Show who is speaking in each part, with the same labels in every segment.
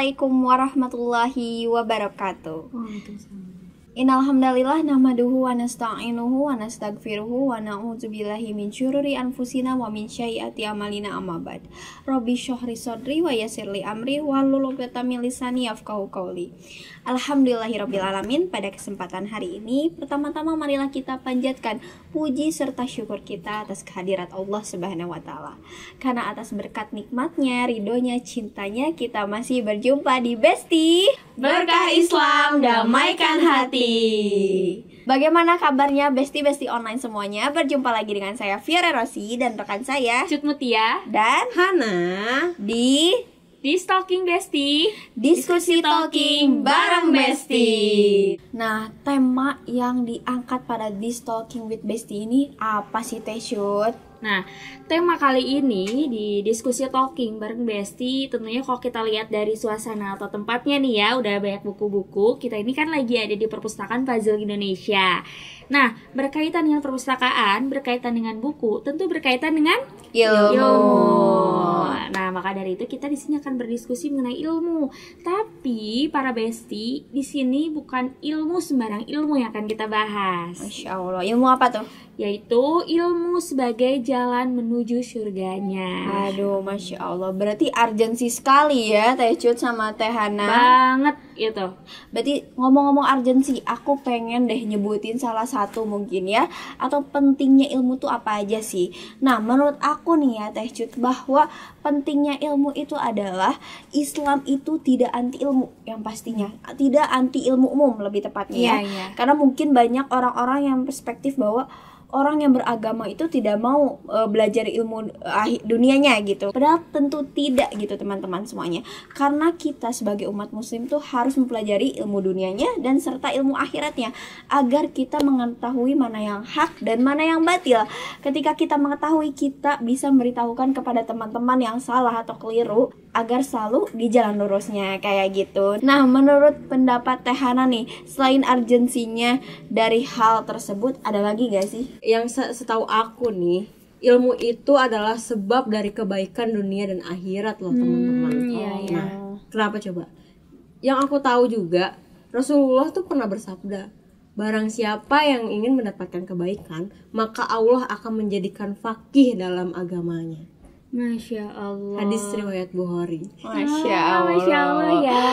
Speaker 1: Assalamualaikum warahmatullahi wabarakatuh.
Speaker 2: Waalaikumsalam.
Speaker 1: Innal hamdalillah nahmaduhu wa nasta'inuhu wa nastaghfiruhu wa na'udzubillahi min syururi anfusina wa min sayyiati a'malina amma ba'd. Rabbi shrahli sadri wa yassirli amri wahlul 'uqdatam min lisani yafqahu qawli. Alhamdulillahirabbil alamin. Pada kesempatan hari ini, pertama-tama marilah kita panjatkan puji serta syukur kita atas kehadirat Allah Subhanahu wa taala. Karena atas berkat nikmatnya, ridhonya, cintanya, kita masih berjumpa di Besti
Speaker 2: Berkah Islam, damaikan hati.
Speaker 1: Bagaimana kabarnya Besti-Besti online semuanya? Berjumpa lagi dengan saya Fiera Rossi dan rekan saya
Speaker 2: Cut Mutia
Speaker 1: dan
Speaker 3: Hana
Speaker 1: di
Speaker 2: Stalking Besti,
Speaker 1: Diskusi Talking bareng Besti. Nah, tema yang diangkat pada This Talking with Besti ini apa sih, Teh Syut?
Speaker 2: Nah, tema kali ini di Diskusi Talking bareng Besti, tentunya kalau kita lihat dari suasana atau tempatnya nih ya, udah banyak buku-buku. Kita ini kan lagi ada di Perpustakaan Fazil Indonesia. Nah, berkaitan dengan perpustakaan, berkaitan dengan buku, tentu berkaitan dengan ilmu. Nah, maka dari itu kita di sini akan berdiskusi mengenai ilmu. Tapi para Besti, di sini bukan ilmu sembarang ilmu yang akan kita bahas.
Speaker 1: Masya Allah, ilmu apa tuh?
Speaker 2: Yaitu ilmu sebagai jalan menuju surganya.
Speaker 1: Aduh, Masya Allah, berarti urgensi sekali ya Teh Cut sama Teh Hana.
Speaker 2: Banget itu.
Speaker 1: Berarti ngomong-ngomong urgensi, aku pengen deh nyebutin salah satu mungkin ya, atau pentingnya ilmu tuh apa aja sih. Nah, menurut aku nih ya Teh Cut, bahwa pentingnya ilmu itu adalah Islam itu tidak anti ilmu, yang pastinya tidak anti ilmu umum lebih tepatnya ya. Karena mungkin banyak orang-orang yang perspektif bahwa orang yang beragama itu tidak mau belajar ilmu dunianya gitu. Padahal tentu tidak gitu teman-teman semuanya. Karena kita sebagai umat muslim tuh harus mempelajari ilmu dunianya dan serta ilmu akhiratnya agar kita mengetahui mana yang hak dan mana yang batil. Ketika kita mengetahui, kita bisa memberitahukan kepada teman-teman yang salah atau keliru agar selalu di jalan lurusnya kayak gitu. Nah, menurut pendapat Teh Hana nih, selain urgensinya dari hal tersebut, ada lagi gak sih?
Speaker 3: Yang setahu aku nih, ilmu itu adalah sebab dari kebaikan dunia dan akhirat loh teman-teman. Nah, kenapa coba? Yang aku tahu juga, Rasulullah tuh pernah bersabda, barang siapa yang ingin mendapatkan kebaikan, maka Allah akan menjadikan faqih dalam agamanya.
Speaker 2: Masya Allah.
Speaker 3: Hadis riwayat Bukhari.
Speaker 1: Masya Allah.
Speaker 2: Masya Allah ya.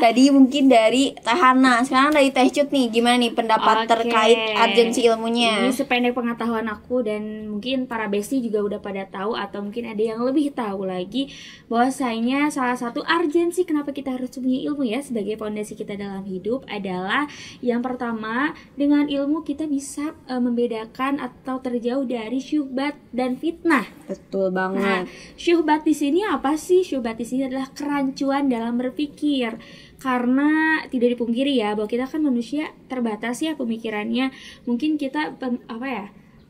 Speaker 1: Tadi mungkin dari Teh Hana, sekarang dari Teh Cut nih, gimana nih pendapat terkait urgensi ilmunya?
Speaker 2: Ini sependek pengetahuan aku dan mungkin para Besti juga udah pada tahu atau mungkin ada yang lebih tahu lagi bahwasanya salah satu urgensi kenapa kita harus punya ilmu ya sebagai fondasi kita dalam hidup adalah yang pertama, dengan ilmu kita bisa membedakan atau terjauh dari syubhat dan fitnah.
Speaker 1: Betul banget.
Speaker 2: Nah, syubhat di sini apa sih? Syubhat di sini adalah kerancuan dalam berpikir. Karena tidak dipungkiri ya bahwa kita kan manusia terbatas ya pemikirannya. Mungkin kita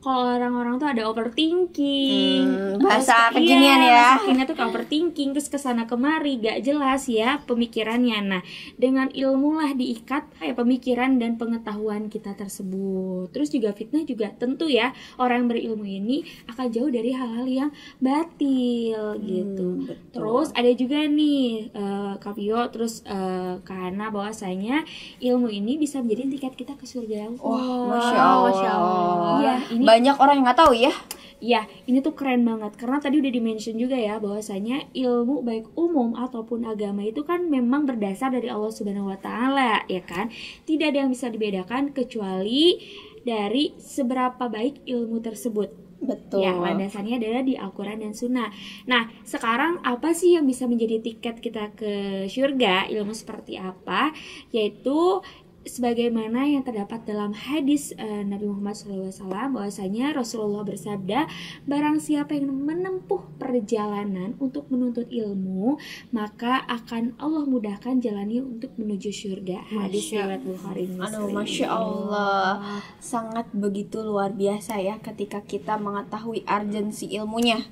Speaker 2: kalau orang-orang tuh ada overthinking,
Speaker 1: bahasa kekinian ya.
Speaker 2: Bahasa kekinian tuh overthinking, terus kesana kemari gak jelas ya pemikirannya. Nah, dengan ilmu lah diikat pemikiran dan pengetahuan kita tersebut. Terus juga fitnah juga tentu ya, orang yang berilmu ini akan jauh dari hal-hal yang batil gitu.
Speaker 1: Betul.
Speaker 2: Terus ada juga nih Kak Vio, terus Kak Hana, bahwasanya ilmu ini bisa menjadi tiket kita ke surga.
Speaker 1: Masya Allah.
Speaker 2: Iya, ini
Speaker 1: banyak orang yang nggak tahu ya.
Speaker 2: Ya, ini tuh keren banget karena tadi udah di-mention juga ya bahwasanya ilmu baik umum ataupun agama itu kan memang berdasar dari Allah Subhanahu wa taala, ya kan? Tidak ada yang bisa dibedakan kecuali dari seberapa baik ilmu tersebut.
Speaker 1: Betul.
Speaker 2: Ya, landasannya adalah di Al-Quran dan Sunnah. Nah, sekarang apa sih yang bisa menjadi tiket kita ke surga? Ilmu seperti apa? Yaitu sebagaimana yang terdapat dalam hadis Nabi Muhammad SAW, bahwasanya Rasulullah bersabda, barang siapa yang menempuh perjalanan untuk menuntut ilmu, maka akan Allah mudahkan jalannya untuk menuju surga. Hadis riwayat Bukhari Muslim.
Speaker 1: Aduh, Masya Allah, sangat begitu luar biasa ya ketika kita mengetahui urgensi ilmunya.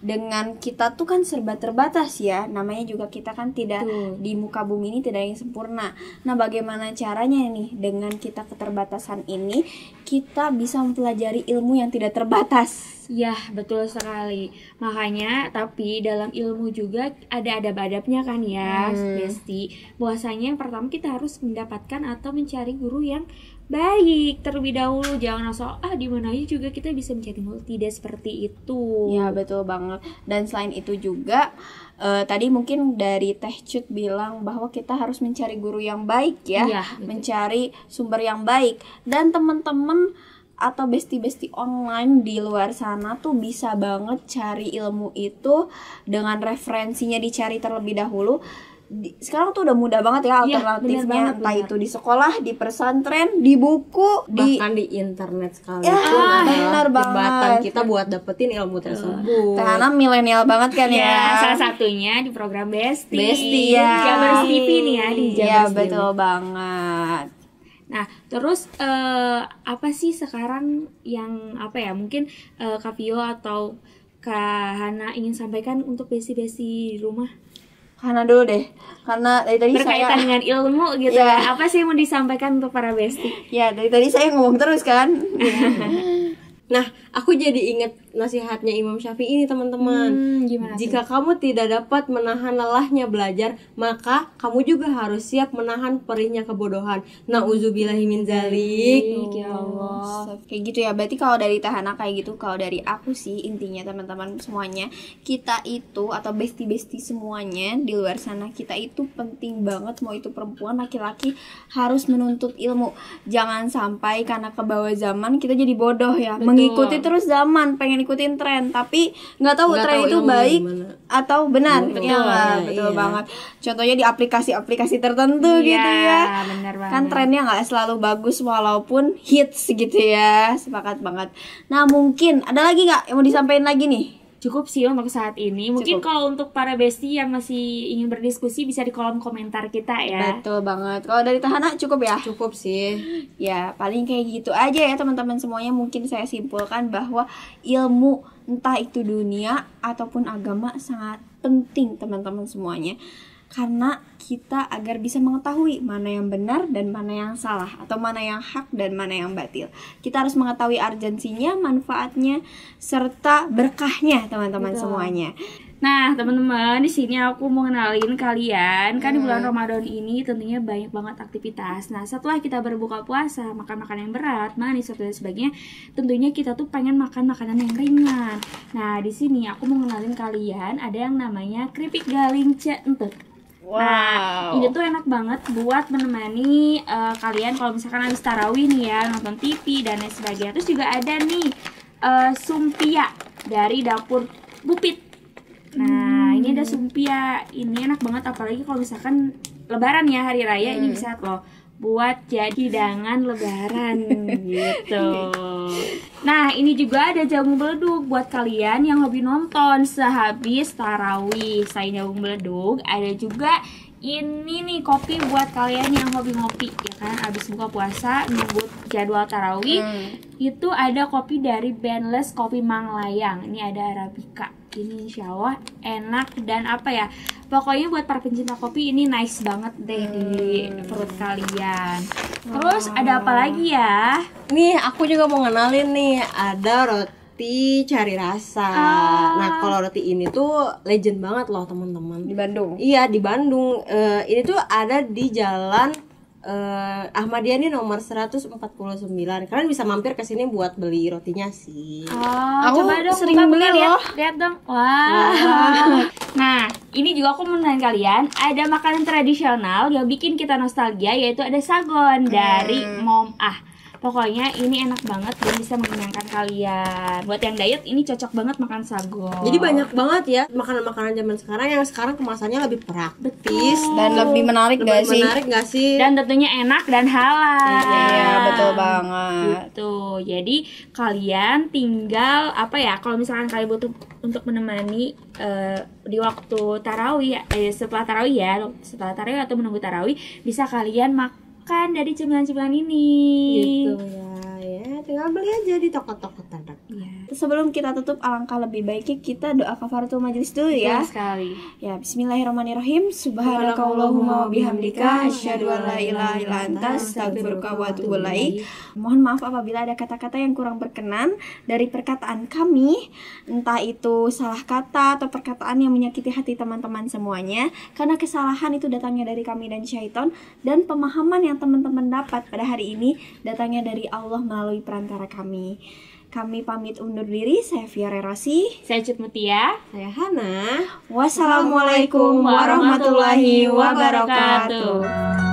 Speaker 1: Dengan kita tuh kan serba terbatas ya, namanya juga kita kan tidak di muka bumi ini tidak yang sempurna. Nah, bagaimana caranya caranya nih dengan kita keterbatasan ini kita bisa mempelajari ilmu yang tidak terbatas.
Speaker 2: Ya, betul sekali. Makanya, tapi dalam ilmu juga ada adab-adabnya kan ya, Besti. Bahwasanya yang pertama kita harus mendapatkan atau mencari guru yang baik terlebih dahulu. Jangan asal di mana aja juga kita bisa mencari guru. Tidak seperti itu.
Speaker 1: Ya, betul banget. Dan selain itu juga tadi mungkin dari Teh Cut bilang bahwa kita harus mencari guru yang baik ya,
Speaker 2: Iya, betul.
Speaker 1: mencari sumber yang baik. Dan teman-teman atau besti-besti online di luar sana tuh bisa banget cari ilmu itu dengan referensinya dicari terlebih dahulu. Sekarang tuh udah mudah banget ya
Speaker 2: Iya,
Speaker 1: alternatifnya,
Speaker 2: bener banget,
Speaker 1: entah
Speaker 2: bener.
Speaker 1: itu di sekolah, di pesantren, di buku, di
Speaker 3: Bahkan di internet sekalipun
Speaker 1: Ya,
Speaker 3: adalah
Speaker 1: benar
Speaker 3: jembatan
Speaker 1: banget.
Speaker 3: kita buat dapetin ilmu tersebut.
Speaker 1: karena milenial banget kan
Speaker 2: Ya,
Speaker 1: ya.
Speaker 2: salah satunya di program Besti.
Speaker 3: Besti,
Speaker 1: ya.
Speaker 2: Jabar TV nih ya di
Speaker 1: Iya,
Speaker 2: Jabar TV.
Speaker 1: betul banget.
Speaker 2: Nah, terus apa sih sekarang yang mungkin Kak Vio atau Kak Hana ingin sampaikan untuk besti-besti di rumah
Speaker 1: Karena dulu deh, karena dari tadi
Speaker 2: berkaitan
Speaker 1: saya
Speaker 2: dengan ilmu gitu
Speaker 1: Ya.
Speaker 2: ya. Apa sih yang mau disampaikan untuk para besti?
Speaker 1: ya dari tadi saya ngomong terus kan.
Speaker 3: Nah, aku jadi ingat nasihatnya Imam Syafi'i ini teman-teman.
Speaker 2: Gimana tuh?
Speaker 3: Jika kamu tidak dapat menahan lelahnya belajar, maka kamu juga harus siap menahan perihnya kebodohan. Nauzubillahi min dzalik.
Speaker 2: Ya Allah.
Speaker 1: Kayak gitu ya. Berarti kalau dari Tahana kayak gitu, kalau dari aku sih intinya teman-teman semuanya, kita itu atau besti-besti semuanya di luar sana, kita itu penting banget, mau itu perempuan laki-laki harus menuntut ilmu. Jangan sampai karena ke bawah zaman kita jadi bodoh ya. Mengikuti terus zaman, pengen ikutin tren, tapi nggak tahu
Speaker 3: Nggak
Speaker 1: tren
Speaker 3: tahu
Speaker 1: itu
Speaker 3: ilmunya
Speaker 1: baik
Speaker 3: gimana.
Speaker 1: atau benar.
Speaker 3: Betul,
Speaker 1: Ya nggak?
Speaker 3: iya,
Speaker 1: Betul
Speaker 3: iya.
Speaker 1: banget. Contohnya di aplikasi-aplikasi tertentu
Speaker 2: Iya,
Speaker 1: gitu ya.
Speaker 2: benar banget.
Speaker 1: Kan trennya nggak selalu bagus walaupun hits gitu ya. Sepakat banget. Nah, mungkin ada lagi nggak yang mau disampaikan lagi nih?
Speaker 2: Cukup sih untuk saat ini. Mungkin kalau untuk para besti yang masih ingin berdiskusi bisa di kolom komentar kita ya.
Speaker 1: Betul banget. Kalau dari Tahana cukup ya?
Speaker 3: Cukup sih.
Speaker 1: Ya, paling kayak gitu aja ya teman-teman semuanya. Mungkin saya simpulkan bahwa ilmu entah itu dunia ataupun agama sangat penting teman-teman semuanya. Karena kita agar bisa mengetahui mana yang benar dan mana yang salah, atau mana yang hak dan mana yang batil. Kita harus mengetahui urgensinya, manfaatnya, serta berkahnya teman-teman semuanya.
Speaker 2: Nah, teman-teman, di sini aku mau kenalin kalian. Kan di bulan Ramadan ini tentunya banyak banget aktivitas. Nah, setelah kita berbuka puasa, makan makanan yang berat, manis dan sebagainya, tentunya kita tuh pengen makan makanan yang ringan. Nah, di sini aku mau kenalin kalian ada yang namanya keripik galince entut. Nah, ini tuh enak banget buat menemani kalian kalau misalkan habis tarawih nih ya, nonton TV dan lain sebagainya. Terus juga ada nih sumpia dari dapur Bupit. Nah, ini ada sumpia. Ini enak banget apalagi kalau misalkan lebaran ya, hari raya ini bisa loh buat jadi hidangan lebaran gitu. Nah, ini juga ada jagung beledug buat kalian yang hobi nonton sehabis tarawih. Selain jagung beledug, ada juga ini nih kopi buat kalian yang hobi ngopi ya kan, abis buka puasa nunggu jadwal tarawih. Itu ada kopi dari Benles Kopi Manglayang. Ini ada Arabica. Ini insya Allah enak dan pokoknya buat para pencinta kopi ini nice banget deh di perut kalian. Terus ada apa lagi ya?
Speaker 3: Nih, aku juga mau ngenalin nih, ada roti cari rasa. Nah, kalau roti ini tuh legend banget loh teman-teman.
Speaker 1: Di Bandung.
Speaker 3: Iya, di Bandung. Ini tuh ada di Jalan Ahmadiyah nih nomor 149. Kalian bisa mampir ke sini buat beli rotinya sih.
Speaker 1: Aku
Speaker 2: Coba dong
Speaker 1: sering
Speaker 2: buka,
Speaker 1: beli
Speaker 2: lihat,
Speaker 1: loh.
Speaker 2: lihat dong. Wah. Nah, ini juga aku mau nanya kalian, ada makanan tradisional yang bikin kita nostalgia, yaitu ada sagon dari Mom Ah. Pokoknya ini enak banget dan bisa mengenyangkan kalian. Buat yang diet ini cocok banget makan sagon.
Speaker 3: Jadi banyak banget ya makanan-makanan zaman sekarang yang sekarang kemasannya lebih praktis
Speaker 1: Dan lebih menarik gak sih?
Speaker 3: menarik gak sih?
Speaker 2: Dan tentunya enak dan halal.
Speaker 1: Iya, betul banget.
Speaker 2: Gitu. Jadi kalian tinggal kalau misalkan kalian butuh untuk menemani di waktu tarawih, setelah tarawih atau menunggu tarawih, bisa kalian makan dari cemilan-cemilan ini.
Speaker 3: Gitu ya, tinggal beli aja di toko-toko terdekat.
Speaker 2: Iya.
Speaker 1: sebelum kita tutup, alangkah lebih baiknya kita doa kafaratul majelis dulu ya.
Speaker 2: Betul sekali.
Speaker 1: Ya, bismillahirrahmanirrahim. Subhanakallahumma wa bihamdika asyhadu an la ilaha illa anta astaghfiruka wa atubu ilaik. Mohon maaf apabila ada kata-kata yang kurang berkenan dari perkataan kami, entah itu salah kata atau perkataan yang menyakiti hati teman-teman semuanya, karena kesalahan itu datangnya dari kami dan syaitan, dan pemahaman yang teman-teman dapat pada hari ini datangnya dari Allah melalui perantara kami. Kami pamit undur diri. Saya Fiore Rossi.
Speaker 2: Saya Cut Mutia.
Speaker 3: Saya Hana.
Speaker 1: Wassalamualaikum warahmatullahi wabarakatuh.